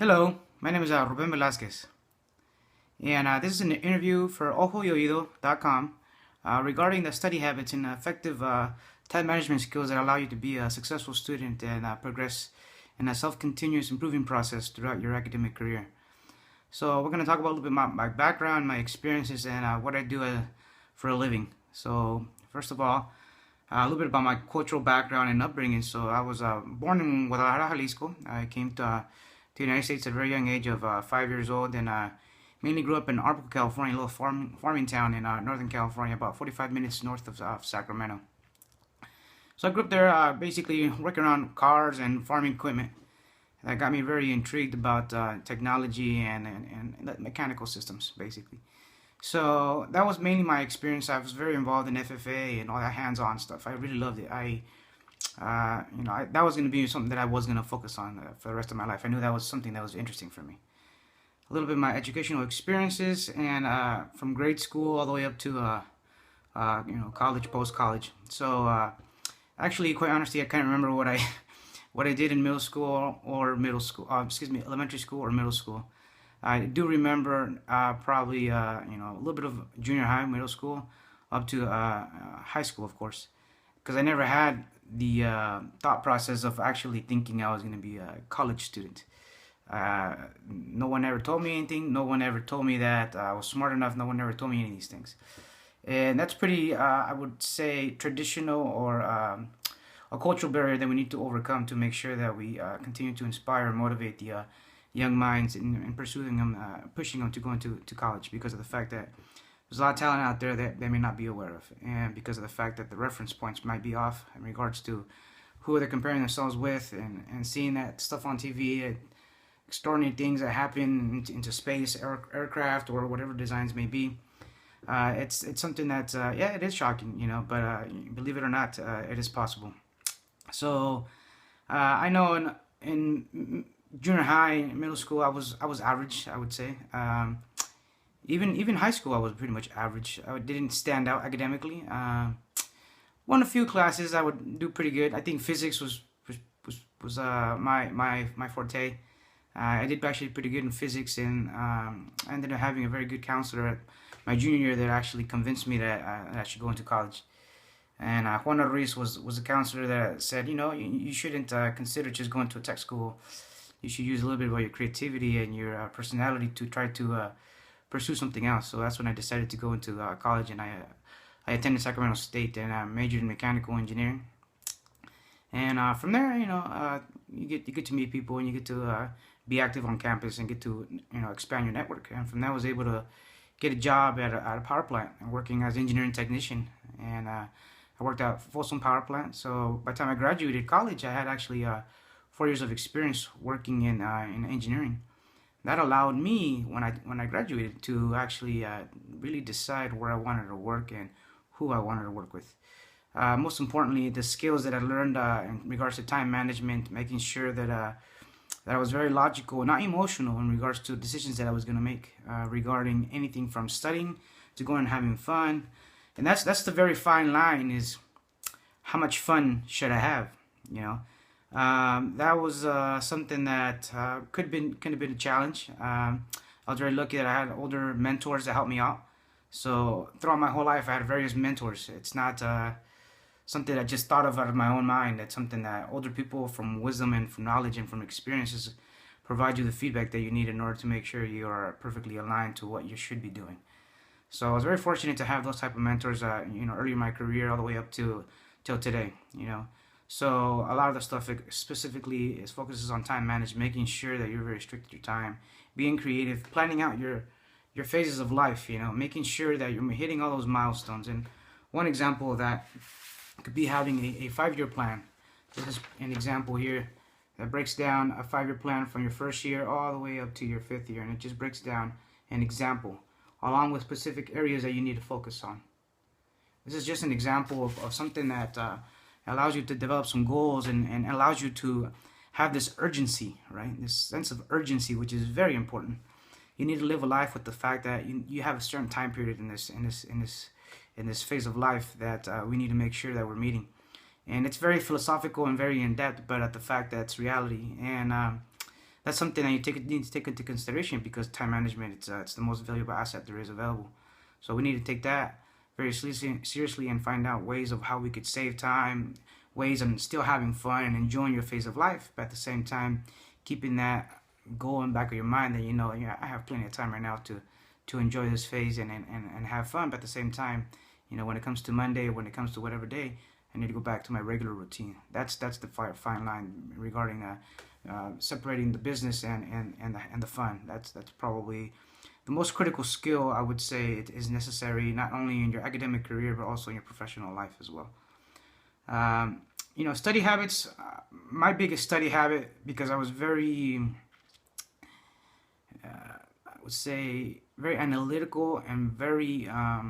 Hello, my name is Ruben Velasquez, and this is an interview for ojoyoido.com regarding the study habits and effective time management skills that allow you to be a successful student and progress in a self-continuous improving process throughout your academic career. So we're going to talk about a little bit about my background, my experiences, and what I do for a living. So first of all, a little bit about my cultural background and upbringing. So I was born in Guadalajara, Jalisco. I came to the United States at a very young age of 5 years old, and mainly grew up in Arbuckle, California, a little farming town in Northern California, about 45 minutes north of Sacramento. So I grew up there basically working on cars and farming equipment. That got me very intrigued about technology and mechanical systems, basically. So that was mainly my experience. I was very involved in FFA and all that hands-on stuff. I really loved it. That was going to be something that I was going to focus on for the rest of my life. I knew that was something that was interesting for me. A little bit of my educational experiences, and from grade school all the way up to college, post-college. So actually, quite honestly, I can't remember what I did in elementary school or middle school. I do remember probably a little bit of junior high, middle school, up to high school, of course, because I never had the thought process of actually thinking I was going to be a college student. No one ever told me anything. No one ever told me that I was smart enough. No one ever told me any of these things. And that's pretty, I would say, traditional or a cultural barrier that we need to overcome to make sure that we continue to inspire and motivate the young minds in pursuing them, pushing them to go into college, because of the fact that there's a lot of talent out there that they may not be aware of, and because of the fact that the reference points might be off in regards to who they're comparing themselves with, and seeing that stuff on TV, extraordinary things that happen into space, aircraft, or whatever designs may be. It's something that it is shocking, but believe it or not, it is possible. So I know in junior high, middle school, I was average, I would say. Even high school, I was pretty much average. I didn't stand out academically. Won a few classes, I would do pretty good. I think physics was my forte. I did actually pretty good in physics, and I ended up having a very good counselor at my junior year that actually convinced me that I should go into college. And Juan Ruiz was a counselor that said, you shouldn't consider just going to a tech school. You should use a little bit of your creativity and your personality to try to pursue something else. So that's when I decided to go into college, and I attended Sacramento State, and I majored in mechanical engineering. And from there, you get to meet people, and you get to be active on campus and get to expand your network. And from there, I was able to get a job at a power plant, working as engineering technician. And I worked at Folsom Power Plant. So by the time I graduated college, I had actually 4 years of experience working in engineering. That allowed me, when I graduated, to actually really decide where I wanted to work and who I wanted to work with. Most importantly, the skills that I learned in regards to time management, making sure that I was very logical, not emotional, in regards to decisions that I was going to make regarding anything from studying to going and having fun. And that's the very fine line, is how much fun should I have, That was something that could have been a challenge. I was very lucky that I had older mentors that helped me out. So throughout my whole life, I had various mentors. It's not something I just thought of out of my own mind. It's something that older people from wisdom and from knowledge and from experiences provide you the feedback that you need in order to make sure you are perfectly aligned to what you should be doing. So I was very fortunate to have those type of mentors, early in my career all the way up till today, So a lot of the stuff specifically focuses on time management, making sure that you're very strict with your time, being creative, planning out your phases of life, making sure that you're hitting all those milestones. And one example of that could be having a 5-year plan. This is an example here that breaks down a 5-year plan from your first year all the way up to your 5th year, and it just breaks down an example along with specific areas that you need to focus on. This is just an example of something that allows you to develop some goals and allows you to have this urgency, right? This sense of urgency, which is very important. You need to live a life with the fact that you have a certain time period in this phase of life that we need to make sure that we're meeting. And it's very philosophical and very in depth, but at the fact that it's reality. And that's something that need to take into consideration, because time management, it's the most valuable asset there is available. So we need to take that very seriously and find out ways of how we could save time, ways of still having fun and enjoying your phase of life, but at the same time keeping that goal in the back of your mind that yeah, I have plenty of time right now to enjoy this phase and have fun. But at the same time, when it comes to Monday, when it comes to whatever day, I need to go back to my regular routine. That's the fine line regarding separating the business and the fun. That's probably the most critical skill, I would say. It is necessary not only in your academic career but also in your professional life as well. Study habits. My biggest study habit, because I was very, I would say, very analytical and very. I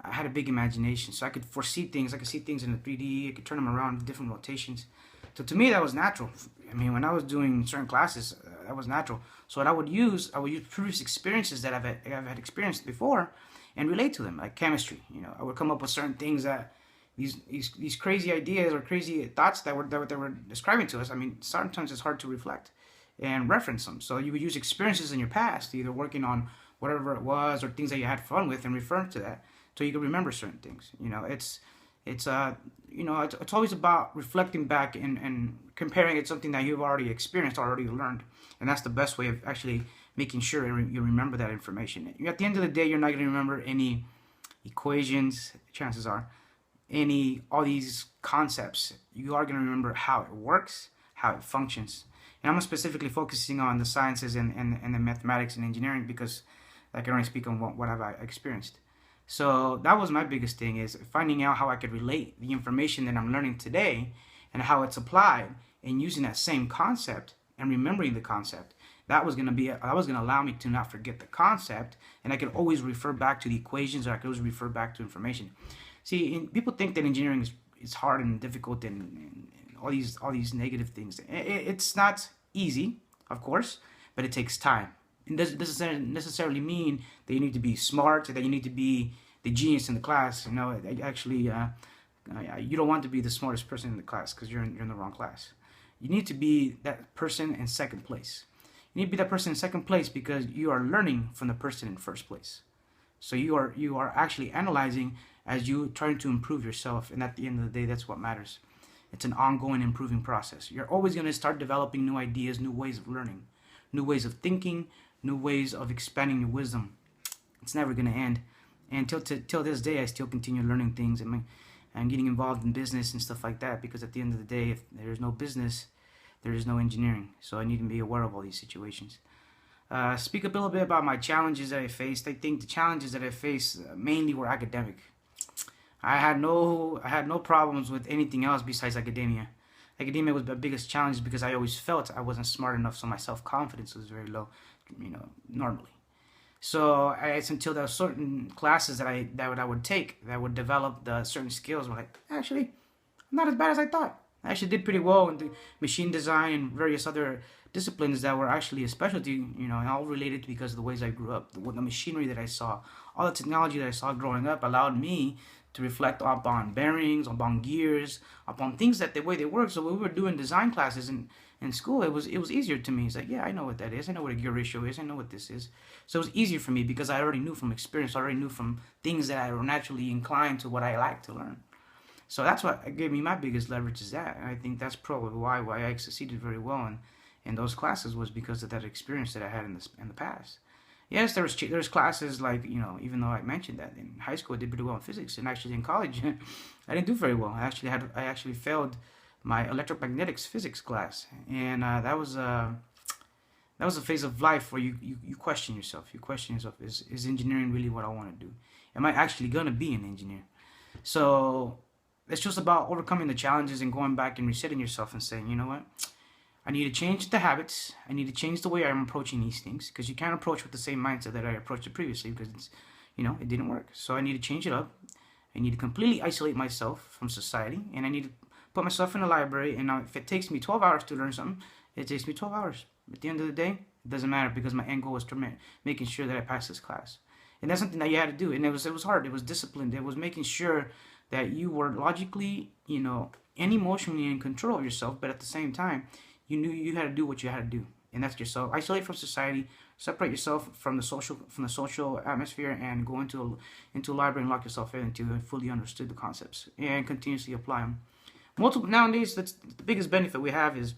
had a big imagination, so I could foresee things. I could see things in the 3D. I could turn them around in different rotations. So to me, that was natural. I mean, when I was doing certain classes, that was natural. So what I would use previous experiences that I've had experienced before, and relate to them, like chemistry. I would come up with certain things that these crazy ideas or crazy thoughts that were describing to us. I mean, sometimes it's hard to reflect and reference them. So you would use experiences in your past, either working on whatever it was or things that you had fun with, and refer to that so you can remember certain things. It's always about reflecting back and comparing it to something that you've already experienced, already learned, and that's the best way of actually making sure you remember that information. At the end of the day, you're not going to remember any equations, chances are, all these concepts. You are going to remember how it works, how it functions. And I'm specifically focusing on the sciences and the mathematics and engineering, because I can only speak on what I've experienced. So that was my biggest thing, is finding out how I could relate the information that I'm learning today and how it's applied, and using that same concept and remembering the concept. That was going to allow me to not forget the concept, and I could always refer back to the equations, or I could always refer back to information. See, people think that engineering is hard and difficult and all these negative things. It's not easy, of course, but it takes time. It doesn't necessarily mean that you need to be smart, that you need to be the genius in the class. Actually, you don't want to be the smartest person in the class, because you're in the wrong class. You need to be that person in second place. You need to be that person in second place because you are learning from the person in first place. So you are actually analyzing as you trying to improve yourself, and at the end of the day, that's what matters. It's an ongoing improving process. You're always going to start developing new ideas, new ways of learning, new ways of thinking, new ways of expanding your wisdom. It's never going to end. And till this day, I still continue learning things. I'm getting involved in business and stuff like that, because at the end of the day, if there's no business, there is no engineering. So I need to be aware of all these situations. Speak a little bit about my challenges that I faced. I think the challenges that I faced mainly were academic. I had no problems with anything else besides academia. Academia was the biggest challenge because I always felt I wasn't smart enough, so my self-confidence was very low, normally. So it's until there were certain classes that I would take that would develop the certain skills. Were like, actually, I'm not as bad as I thought. I actually did pretty well in the machine design and various other disciplines that were actually a specialty, and all related because of the ways I grew up, the machinery that I saw, all the technology that I saw growing up allowed me to reflect upon bearings, upon gears, upon things that the way they work. So when we were doing design classes in school, it was easier to me. It's like, yeah, I know what that is. I know what a gear ratio is. I know what this is. So it was easier for me because I already knew from experience. I already knew from things that I were naturally inclined to, what I like to learn. So that's what gave me my biggest leverage, is that. And I think that's probably why I succeeded very well in those classes, was because of that experience that I had in the past. Yes, there's classes like, even though I mentioned that in high school I did pretty well in physics, and actually in college I didn't do very well. I actually failed my electromagnetics physics class, and that was a phase of life where you question yourself. You question yourself: is engineering really what I want to do? Am I actually gonna be an engineer? So it's just about overcoming the challenges and going back and resetting yourself and saying, you know what? I need to change the habits. I need to change the way I'm approaching these things, because you can't approach with the same mindset that I approached it previously, because it didn't work. So I need to change it up. I need to completely isolate myself from society, and I need to put myself in a library. And if it takes me 12 hours to learn something, it takes me 12 hours. At the end of the day, it doesn't matter, because my end goal was to making sure that I pass this class. And that's something that you had to do, and it was hard. It was disciplined. It was making sure that you were logically, and emotionally in control of yourself, but at the same time, you knew you had to do what you had to do, and that's yourself. Isolate from society, separate yourself from the social atmosphere, and go into a library and lock yourself in until you fully understood the concepts and continuously apply them. Multiple nowadays, that's the biggest benefit we have is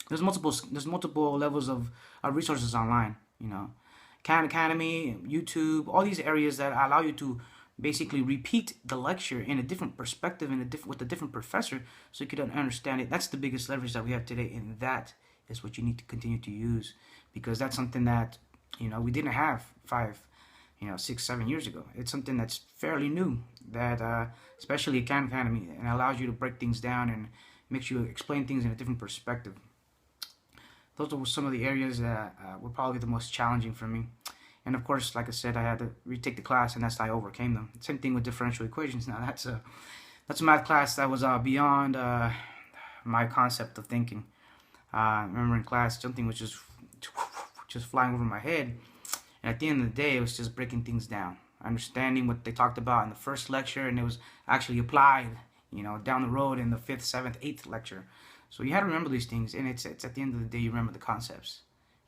there's multiple levels of resources online. Khan Academy, YouTube, all these areas that allow you to basically repeat the lecture in a different perspective and with a different professor, so you can understand it. That's the biggest leverage that we have today, and that is what you need to continue to use, because that's something that we didn't have 5, 6, 7 years ago. It's something that's fairly new, that especially at Khan Academy, and allows you to break things down and makes you explain things in a different perspective. Those were some of the areas that were probably the most challenging for me. And of course, like I said, I had to retake the class, and that's how I overcame them. Same thing with differential equations. Now that's a math class that was beyond my concept of thinking. I remember in class, something was just flying over my head, and at the end of the day, it was just breaking things down, understanding what they talked about in the first lecture, and it was actually applied, down the road in the 5th, 7th, 8th lecture. So you had to remember these things, and it's at the end of the day, you remember the concepts,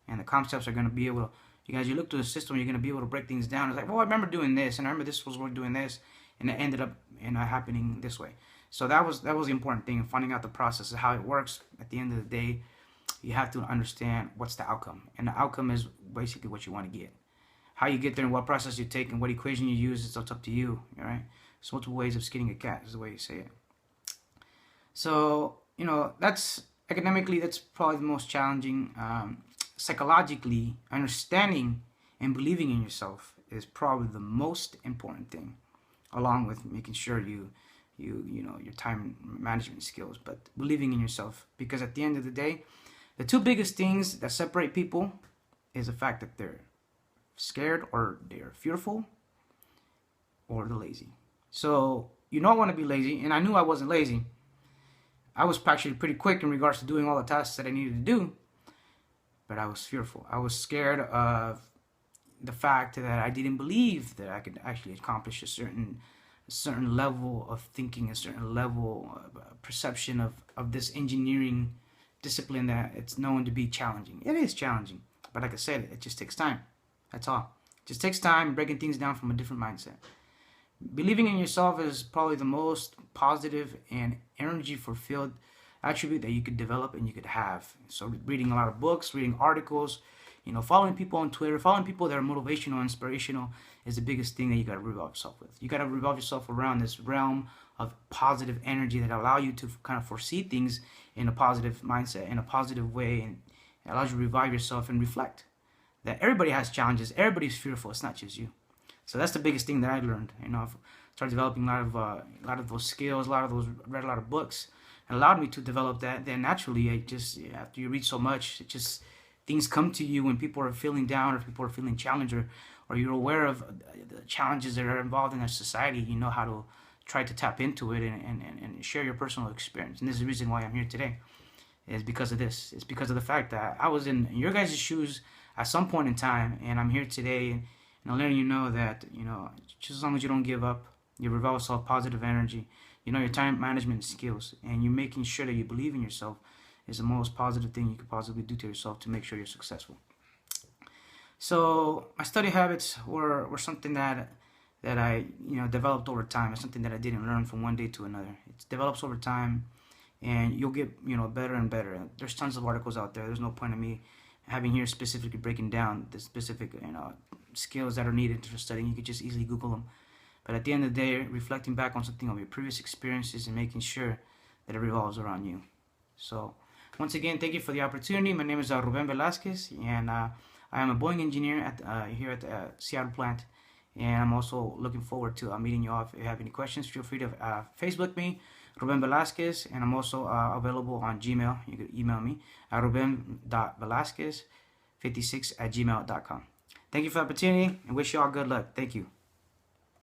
and the concepts are going to be able to. You look to the system, you're going to be able to break things down. It's like, well, I remember doing this, and I remember this was we're doing this, and it ended up happening this way. So that was the important thing, finding out the process of how it works. At the end of the day, you have to understand what's the outcome, and the outcome is basically what you want to get. How you get there and what process you take and what equation you use, it's up to you, all right? There's multiple ways of skinning a cat is the way you say it. So, that's academically, that's probably the most challenging. Psychologically, understanding and believing in yourself is probably the most important thing, along with making sure your time management skills, but believing in yourself, because at the end of the day, the two biggest things that separate people is the fact that they're scared, or they're fearful, or they're lazy. So you don't want to be lazy, and I knew I wasn't lazy. I was actually pretty quick in regards to doing all the tasks that I needed to do, but I was fearful. I was scared of the fact that I didn't believe that I could actually accomplish a certain level of thinking, a certain level of perception of this engineering discipline that it's known to be challenging. It is challenging, but like I said, it just takes time. That's all. It just takes time, breaking things down from a different mindset. Believing in yourself is probably the most positive and energy-fulfilled attribute that you could develop and you could have. So reading a lot of books, reading articles, following people on Twitter, following people that are motivational, inspirational is the biggest thing that you got to revolve yourself with. You got to revolve yourself around this realm of positive energy that allow you to kind of foresee things in a positive mindset, in a positive way, and it allows you to revive yourself and reflect that everybody has challenges. Everybody's fearful. It's not just you. So that's the biggest thing that I learned. I've started developing a lot of those skills, read a lot of books, and allowed me to develop that. Then naturally, after you read so much, things come to you when people are feeling down, or people are feeling challenged, or you're aware of the challenges that are involved in our society. You know how to try to tap into it and share your personal experience. And this is the reason why I'm here today, is because of this. It's because of the fact that I was in your guys' shoes at some point in time, and I'm here today, and I'm letting you know that, just as long as you don't give up, you revolve yourself positive energy, your time management skills, and you're making sure that you believe in yourself is the most positive thing you could possibly do to yourself to make sure you're successful. So my study habits were something that I developed over time. It's something that I didn't learn from one day to another. It develops over time, and you'll get better and better. There's tons of articles out there. There's no point in me having here specifically breaking down the specific skills that are needed for studying. You could just easily Google them. But at the end of the day, reflecting back on something of your previous experiences and making sure that it revolves around you. So once again, thank you for the opportunity. My name is Ruben Velasquez, and I am a Boeing engineer here at the Seattle plant. And I'm also looking forward to meeting you all. If you have any questions, feel free to Facebook me, Ruben Velasquez, and I'm also available on Gmail. You can email me at ruben.velasquez56@gmail.com. Thank you for the opportunity, and wish you all good luck. Thank you.